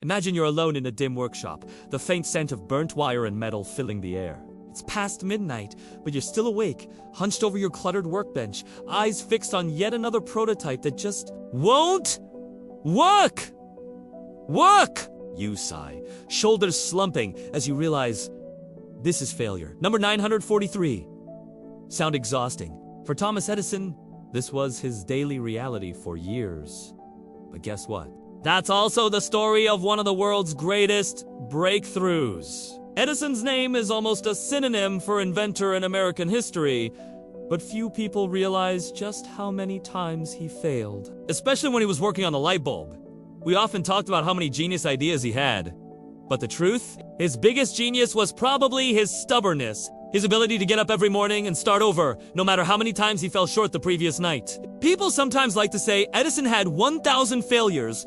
Imagine you're alone in a dim workshop, the faint scent of burnt wire and metal filling the air. It's past midnight, but you're still awake, hunched over your cluttered workbench, eyes fixed on yet another prototype that just won't work! Work! You sigh, shoulders slumping as you realize this is failure. Number 943. Sound exhausting. For Thomas Edison, this was his daily reality for years. But guess what? That's also the story of one of the world's greatest breakthroughs. Edison's name is almost a synonym for inventor in American history, but few people realize just how many times he failed. Especially when he was working on the light bulb. We often talked about how many genius ideas he had. But the truth? His biggest genius was probably his stubbornness. His ability to get up every morning and start over, no matter how many times he fell short the previous night. People sometimes like to say Edison had 1,000 failures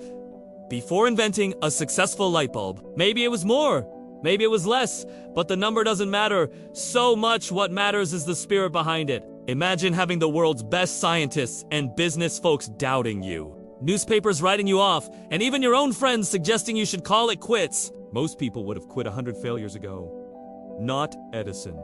before inventing a successful light bulb. Maybe it was more, maybe it was less, but the number doesn't matter so much. What matters is the spirit behind it. Imagine having the world's best scientists and business folks doubting you. Newspapers writing you off, and even your own friends suggesting you should call it quits. Most people would have quit 100 failures ago. Not Edison.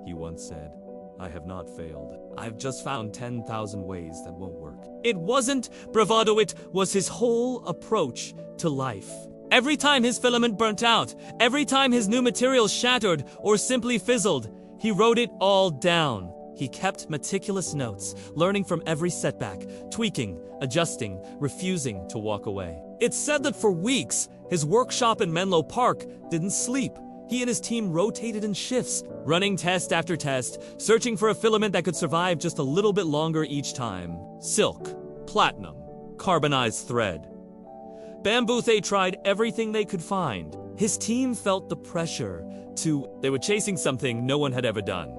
He once said, "I have not failed. I've just found 10,000 ways that won't work." It wasn't bravado, it was his whole approach to life. Every time his filament burnt out, every time his new material shattered or simply fizzled, he wrote it all down. He kept meticulous notes, learning from every setback, tweaking, adjusting, refusing to walk away. It's said that for weeks, his workshop in Menlo Park didn't sleep. He and his team rotated in shifts, running test after test, searching for a filament that could survive just a little bit longer each time. Silk, platinum, carbonized thread. Bamboo. They tried everything they could find. His team felt the pressure they were chasing something no one had ever done.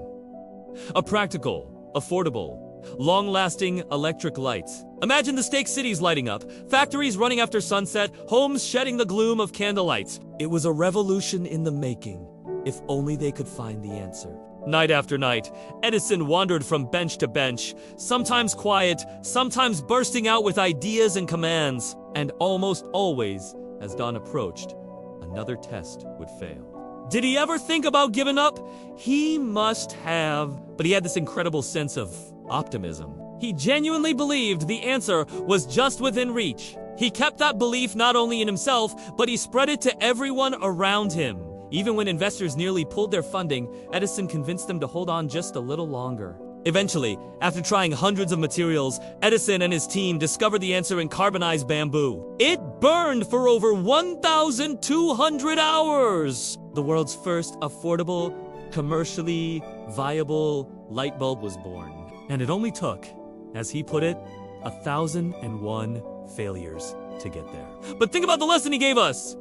A practical, affordable, long-lasting electric light. Imagine the staked cities lighting up, factories running after sunset, homes shedding the gloom of candlelight. It was a revolution in the making, if only they could find the answer. Night after night, Edison wandered from bench to bench, sometimes quiet, sometimes bursting out with ideas and commands. And almost always, as dawn approached, another test would fail. Did he ever think about giving up? He must have. But he had this incredible sense of optimism. He genuinely believed the answer was just within reach. He kept that belief not only in himself, but he spread it to everyone around him. Even when investors nearly pulled their funding, Edison convinced them to hold on just a little longer. Eventually, after trying hundreds of materials, Edison and his team discovered the answer in carbonized bamboo. It burned for over 1,200 hours! The world's first affordable, commercially viable light bulb was born. And it only took, as he put it, 1,001 failures to get there. But think about the lesson he gave us!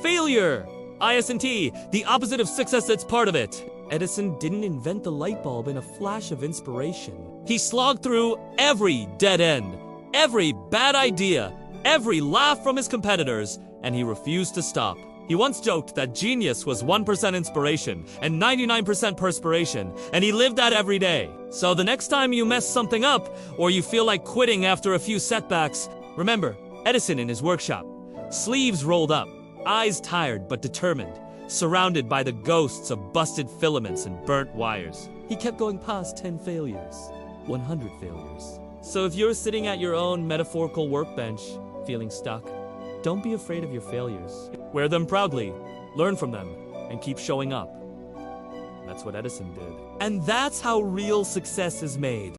Failure! IS&T, the opposite of success that's part of it. Edison didn't invent the light bulb in a flash of inspiration. He slogged through every dead end, every bad idea, every laugh from his competitors, and he refused to stop. He once joked that genius was 1% inspiration and 99% perspiration, and he lived that every day. So the next time you mess something up, or you feel like quitting after a few setbacks, remember Edison in his workshop, sleeves rolled up, eyes tired but determined, surrounded by the ghosts of busted filaments and burnt wires. He kept going past 10 failures, 100 failures. So if you're sitting at your own metaphorical workbench, feeling stuck, don't be afraid of your failures. Wear them proudly, learn from them, and keep showing up. That's what Edison did. And that's how real success is made.